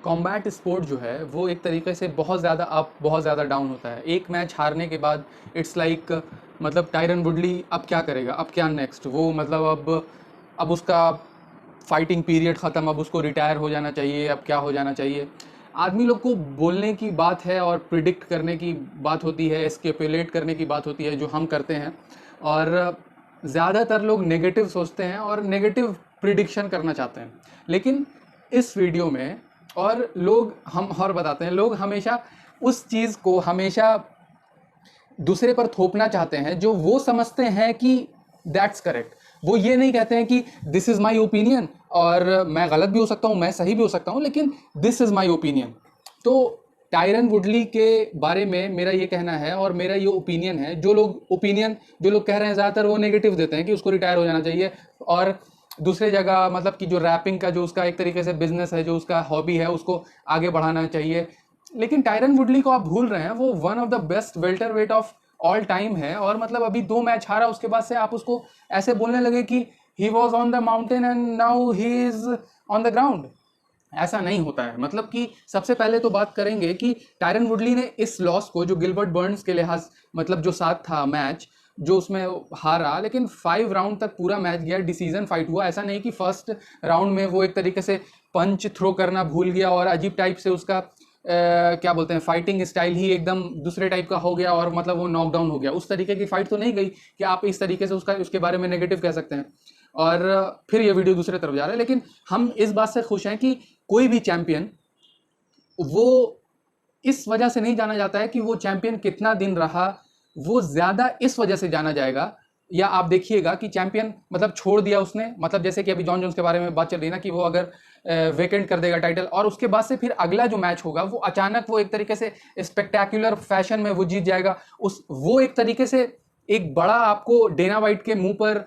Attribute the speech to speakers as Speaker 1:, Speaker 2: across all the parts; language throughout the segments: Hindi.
Speaker 1: कॉम्बैट स्पोर्ट जो है वो एक तरीके से बहुत ज़्यादा अप बहुत ज़्यादा डाउन होता है। एक मैच हारने के बाद इट्स लाइक मतलब टायरन वुडली अब क्या करेगा, अब क्या नेक्स्ट, वो मतलब अब उसका फाइटिंग पीरियड ख़त्म, अब उसको रिटायर हो जाना चाहिए, अब क्या हो जाना चाहिए। आदमी लोग को बोलने की बात है और प्रिडिक्ट करने की बात होती है, स्केपुलेट करने की बात होती है जो हम करते हैं। और ज़्यादातर लोग नेगेटिव सोचते हैं और नेगेटिव प्रिडिक्शन करना चाहते हैं। लेकिन इस वीडियो में और लोग हम और बताते हैं, लोग हमेशा उस चीज़ को हमेशा दूसरे पर थोपना चाहते हैं जो वो समझते हैं कि दैट्स करेक्ट। वो ये नहीं कहते हैं कि दिस इज़ माई ओपिनियन और मैं गलत भी हो सकता हूँ, मैं सही भी हो सकता हूँ, लेकिन दिस इज़ माई ओपिनियन। तो टायरन वुडली के बारे में मेरा ये कहना है और मेरा ये ओपिनियन है। जो लोग कह रहे हैं ज़्यादातर वो नेगेटिव देते हैं कि उसको रिटायर हो जाना चाहिए, और दूसरे जगह मतलब कि जो रैपिंग का जो उसका एक तरीके से बिजनेस है, जो उसका हॉबी है, उसको आगे बढ़ाना चाहिए। लेकिन टायरन वुडली को आप भूल रहे हैं, वो one of the best welter weight of all time है। और मतलब अभी 2 मैच हारा, उसके बाद से आप उसको ऐसे बोलने लगे कि he was on the mountain and now he is on the ground. ऐसा नहीं होता है। मतलब कि सबसे पहले तो बात करेंगे कि टायरन वुडली ने इस लॉस को, जो गिलबर्ट बर्न्स के लिहाज मतलब जो साथ था मैच जो उसमें हारा, लेकिन 5 राउंड तक पूरा मैच गया, डिसीजन फाइट हुआ। ऐसा नहीं कि फर्स्ट राउंड में वो एक तरीके से पंच थ्रो करना भूल गया और अजीब टाइप से उसका क्या बोलते हैं फाइटिंग स्टाइल ही एकदम दूसरे टाइप का हो गया और मतलब वो नॉकडाउन हो गया। उस तरीके की फाइट तो नहीं गई कि आप इस तरीके से उसके बारे में नेगेटिव कह सकते हैं। और फिर ये वीडियो दूसरे तरफ जा रहा है। लेकिन हम इस बात से खुश हैं कि कोई भी चैंपियन वो इस वजह से नहीं जाना जाता है कि वो चैंपियन कितना दिन रहा, वो ज़्यादा इस वजह से जाना जाएगा। या आप देखिएगा कि चैंपियन मतलब छोड़ दिया उसने, मतलब जैसे कि अभी जॉन जोन्स के बारे में बात चल रही है ना, कि वो अगर वेकेंट कर देगा टाइटल और उसके बाद से फिर अगला जो मैच होगा वो अचानक वो एक तरीके से स्पेक्टैकुलर फैशन में वो जीत जाएगा। वो एक तरीके से एक बड़ा आपको डेना वाइट के मुंह पर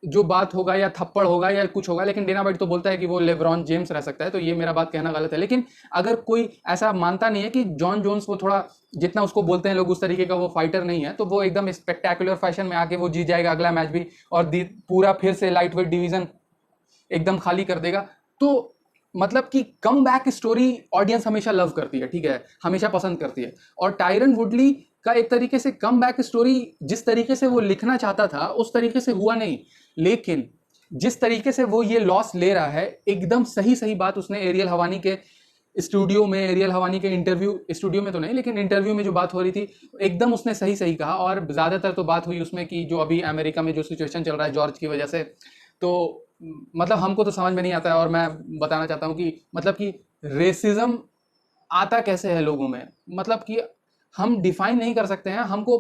Speaker 1: जो बात होगा या थप्पड़ होगा या कुछ होगा, लेकिन डेना वाइट तो बोलता है कि वो लेब्रॉन जेम्स रह सकता है, तो ये मेरा बात कहना गलत है। लेकिन अगर कोई ऐसा मानता नहीं है कि जॉन जोन्स वो थोड़ा जितना उसको बोलते हैं लोग उस तरीके का वो फाइटर नहीं है, तो वो एकदम स्पेक्टैकुलर फैशन में आके वो जीत जाएगा अगला मैच भी और पूरा फिर से लाइट वेट डिवीजन एकदम खाली कर देगा। तो मतलब कि कम बैक स्टोरी ऑडियंस हमेशा लव करती है, ठीक है, हमेशा पसंद करती है। और टायरन वुडली का एक तरीके से कम बैक स्टोरी जिस तरीके से वो लिखना चाहता था उस तरीके से हुआ नहीं। लेकिन जिस तरीके से वो ये लॉस ले रहा है, एकदम सही सही बात उसने एरियल हवानी के स्टूडियो में, एरियल हवानी के इंटरव्यू, स्टूडियो में तो नहीं लेकिन इंटरव्यू में जो बात हो रही थी एकदम उसने सही सही कहा। और ज़्यादातर तो बात हुई उसमें कि जो अभी अमेरिका में जो सिचुएशन चल रहा है जॉर्ज की वजह से, तो मतलब हमको तो समझ में नहीं आता है। और मैं बताना चाहता हूँ कि मतलब कि रेसिज्म आता कैसे है लोगों में, मतलब कि हम डिफाइन नहीं कर सकते हैं, हमको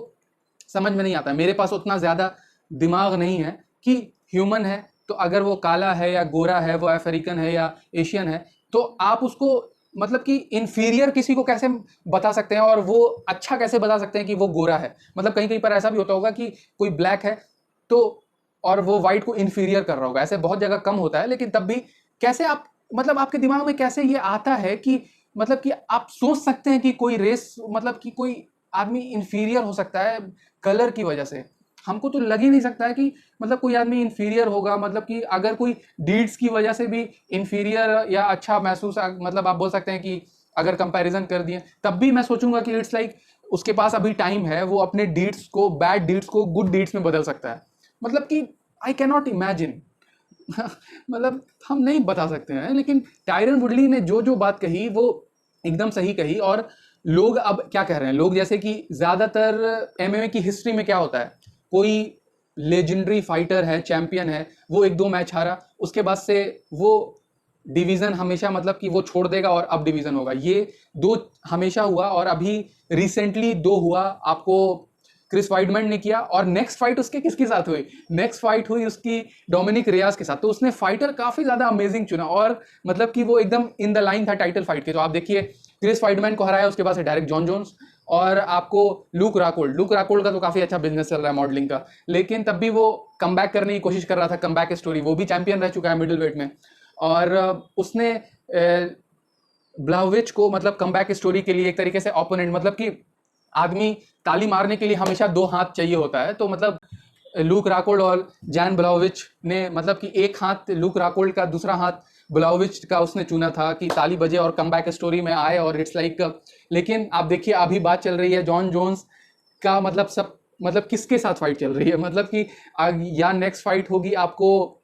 Speaker 1: समझ में नहीं आता है। मेरे पास उतना ज़्यादा दिमाग नहीं है कि ह्यूमन है तो अगर वो काला है या गोरा है, वो अफ्रीकन है या एशियन है, तो आप उसको मतलब कि इन्फीरियर किसी को कैसे बता सकते हैं और वो अच्छा कैसे बता सकते हैं कि वो गोरा है। मतलब कहीं कहीं पर ऐसा भी होता होगा कि कोई ब्लैक है तो और वो वाइट को इन्फीरियर कर रहा होगा, ऐसे बहुत जगह कम होता है। लेकिन तब भी कैसे आप मतलब आपके दिमाग में कैसे ये आता है कि मतलब कि आप सोच सकते हैं कि कोई रेस मतलब कि कोई आदमी इन्फीरियर हो सकता है कलर की वजह से। हमको तो लग ही नहीं सकता है कि मतलब कोई आदमी इन्फीरियर होगा। मतलब कि अगर कोई डीड्स की वजह से भी इन्फीरियर या अच्छा महसूस मतलब आप बोल सकते हैं कि अगर कंपैरिजन कर दिए तब भी मैं सोचूंगा कि इट्स लाइक उसके पास अभी टाइम है, वो अपने डीड्स को, बैड डीड्स को गुड डीड्स में बदल सकता है। मतलब कि आई कैन नॉट इमेजिन मतलब हम नहीं बता सकते हैं। लेकिन टायरन वुडली ने जो जो बात कही वो एकदम सही कही। और लोग अब क्या कह रहे हैं, लोग जैसे कि ज़्यादातर एमएमए की हिस्ट्री में क्या होता है, कोई लेजेंडरी फाइटर है, चैंपियन है, वो 1-2 मैच हारा, उसके बाद से वो डिवीज़न हमेशा मतलब कि वो छोड़ देगा और अब डिवीज़न होगा। ये 2 हमेशा हुआ और अभी रिसेंटली 2 हुआ। आपको क्रिस वाइडमैन ने किया और नेक्स्ट फाइट उसके किसके साथ हुई, नेक्स्ट फाइट हुई उसकी डोमिनिक रियाज के साथ। तो उसने फाइटर काफ़ी ज़्यादा अमेजिंग चुना और मतलब कि वो एकदम इन द लाइन था टाइटल फाइट के। तो आप देखिए क्रिस वाइडमैन को हराया, उसके बाद से डायरेक्ट जॉन जोन्स और आपको लूक राकोल्ड का तो काफ़ी अच्छा बिजनेस चल रहा है मॉडलिंग का, लेकिन तब भी वो कम बैक करने की कोशिश कर रहा था, कम बैक स्टोरी। वो भी चैंपियन रह चुका है मिडिल वेट में। और उसने ब्लाहोविच को मतलब कम बैक स्टोरी के लिए एक तरीके से ओपोनेंट, मतलब कि आदमी ताली मारने के लिए हमेशा 2 हाथ चाहिए होता है। तो मतलब लूक राकोल्ड और जैन ब्लाहोविच ने मतलब कि एक हाथ लूक राकोल्ड का, दूसरा हाथ ब्लाउविच का उसने चुना था कि ताली बजे और कमबैक स्टोरी में आए, और इट्स लाइक लेकिन आप देखिए अभी बात चल रही है जॉन जोन्स का, मतलब सब मतलब किसके साथ फाइट चल रही है, मतलब कि या नेक्स्ट फाइट होगी आपको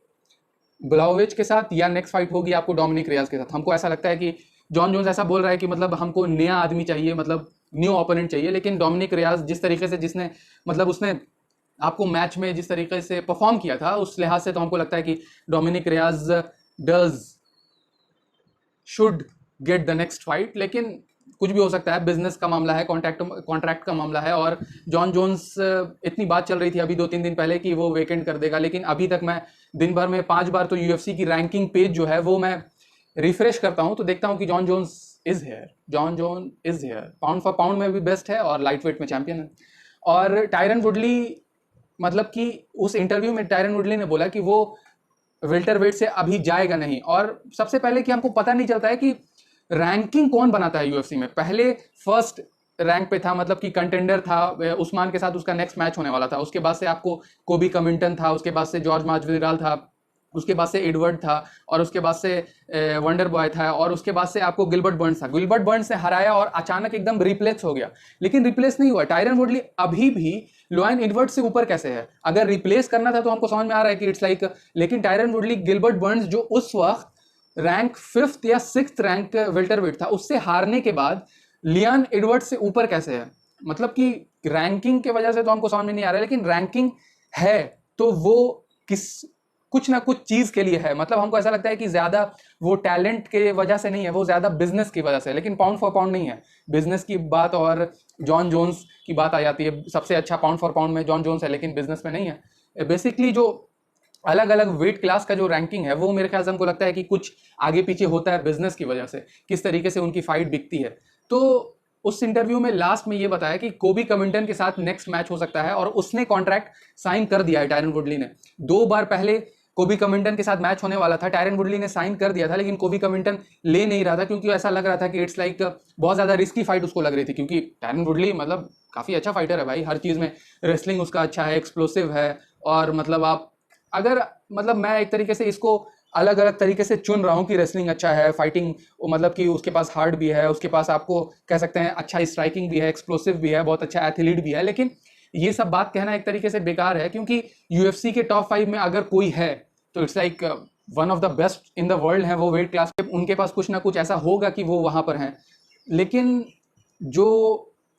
Speaker 1: ब्लाउविच के साथ या नेक्स्ट फाइट होगी आपको डोमिनिक रियाज के साथ। हमको ऐसा लगता है कि जॉन जोन्स ऐसा बोल रहा है कि मतलब हमको नया आदमी चाहिए, मतलब न्यू ओपोनेंट चाहिए, लेकिन डोमिनिक रियाज जिस तरीके से जिसने मतलब उसने आपको मैच में जिस तरीके से परफॉर्म किया था उस लिहाज से तो हमको लगता है कि Dominick Reyes does should get the next fight. लेकिन कुछ भी हो सकता है, बिजनेस का मामला है, कॉन्ट्रैक्ट का मामला है, और जॉन जोन्स इतनी बात चल रही थी अभी 2-3 दिन पहले कि वो वेकेंट कर देगा, लेकिन अभी तक मैं दिन भर में 5 बार तो यूएफसी की रैंकिंग पेज जो है वो मैं रिफ्रेश करता हूं, तो देखता हूं कि Jon Jones is here, Jon Jones is here, pound for pound में भी बेस्ट है और लाइट वेट में चैंपियन है। और टायरन वुडली, मतलब कि उस इंटरव्यू में टायरन वुडली ने बोला कि वो वेल्टर वेट से अभी जाएगा नहीं, और सबसे पहले कि हमको पता नहीं चलता है कि रैंकिंग कौन बनाता है यूएफसी में। पहले फर्स्ट रैंक पे था, मतलब कि कंटेंडर था, उस्मान के साथ उसका नेक्स्ट मैच होने वाला था, उसके बाद से आपको कोबी कमिंटन था, उसके बाद से जॉर्ज मास्विडाल था, उसके बाद से एडवर्ड था, और उसके बाद से वंडर बॉय था, और उसके बाद से आपको गिलबर्ट बर्न्स था। गिलबर्ट बर्न्स ने हराया और अचानक एकदम रिप्लेस हो गया, लेकिन रिप्लेस नहीं हुआ। टायरन वुडली अभी भी लोयन एडवर्ड से ऊपर कैसे है? अगर रिप्लेस करना था तो हमको समझ में आ रहा है कि इट्स लाइक, लेकिन टायरन वुडली गिलबर्ट बर्न्स जो उस वक्त रैंक 5th या 6th रैंक वेल्टरवेट था, उससे हारने के बाद लियन एडवर्ड से ऊपर कैसे है? मतलब कि रैंकिंग के वजह से तो हमको समझ में नहीं आ रहा है, लेकिन रैंकिंग है तो वो कुछ ना कुछ चीज के लिए है। मतलब हमको ऐसा लगता है कि ज्यादा वो टैलेंट के वजह से नहीं है, वो ज्यादा बिजनेस की वजह से, लेकिन पाउंड फॉर पाउंड नहीं है। बिजनेस की बात और जॉन जोन्स की बात आ जाती है, सबसे अच्छा पाउंड फॉर पाउंड में जॉन जोन्स है, लेकिन बिजनेस में नहीं है। बेसिकली जो अलग अलग वेट क्लास का जो रैंकिंग है वो मेरे ख्याल से हमको लगता है कि कुछ आगे पीछे होता है बिजनेस की वजह से, किस तरीके से उनकी फाइट बिकती है। तो उस इंटरव्यू में लास्ट में ये बताया कि कोबी कमिंटन के साथ नेक्स्ट मैच हो सकता है, और उसने कॉन्ट्रैक्ट साइन कर दिया है टायरन वुडली ने। 2 बार पहले कोबी कमिंटन के साथ मैच होने वाला था, टायरन वुडली ने साइन कर दिया था, लेकिन कोबी कमिंटन ले नहीं रहा था क्योंकि ऐसा लग रहा था कि इट्स लाइक बहुत ज्यादा रिस्की फाइट उसको लग रही थी, क्योंकि टायरन वुडली मतलब काफी अच्छा फाइटर है भाई, हर चीज में रेसलिंग उसका अच्छा है, एक्सप्लोसिव है, और मतलब आप अगर मतलब मैं एक तरीके से इसको अलग अलग तरीके से चुन रहा हूँ कि रेसलिंग अच्छा है, फाइटिंग मतलब कि उसके पास हार्ड भी है, उसके पास आपको कह सकते हैं अच्छा स्ट्राइकिंग भी है, एक्सप्लोसिव भी है, बहुत अच्छा एथलीट भी है, लेकिन ये सब बात कहना एक तरीके से बेकार है, क्योंकि यूएफसी के टॉप 5 में अगर कोई है तो it's like one of the best in the world है वो वेट क्लास पे, उनके पास कुछ ना कुछ ऐसा होगा कि वो वहां पर हैं। लेकिन जो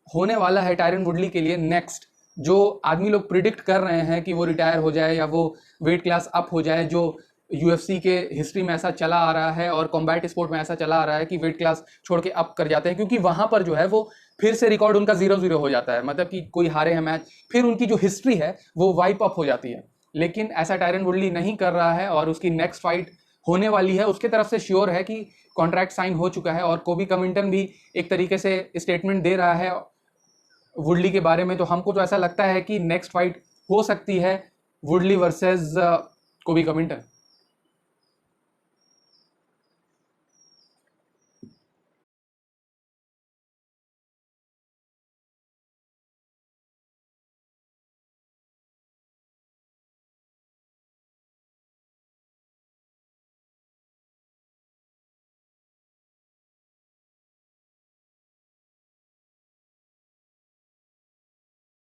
Speaker 1: होने वाला है टायरन वुडली के लिए नेक्स्ट, जो आदमी लोग प्रिडिक्ट कर रहे हैं कि वो रिटायर हो जाए या वो वेट क्लास अप हो जाए, जो यूएफसी के हिस्ट्री में ऐसा चला आ रहा है और कॉम्बैट स्पोर्ट में ऐसा चला आ रहा है कि वेट क्लास छोड़ के अप कर जाते हैं, क्योंकि वहां पर जो है वो फिर से रिकॉर्ड उनका 0-0 हो जाता है, मतलब कि कोई हारे हैं मैच, फिर उनकी जो हिस्ट्री है वो वाइप अप हो जाती है। लेकिन ऐसा टायरन वुडली नहीं कर रहा है, और उसकी नेक्स्ट फाइट होने वाली है, उसके तरफ से श्योर है कि कॉन्ट्रैक्ट साइन हो चुका है, और कोबी कमिंटन भी एक तरीके से स्टेटमेंट दे रहा है वुडली के बारे में। तो हमको तो ऐसा लगता है कि नेक्स्ट फाइट हो सकती है वुडली वर्सेस कोबी कमिंटन।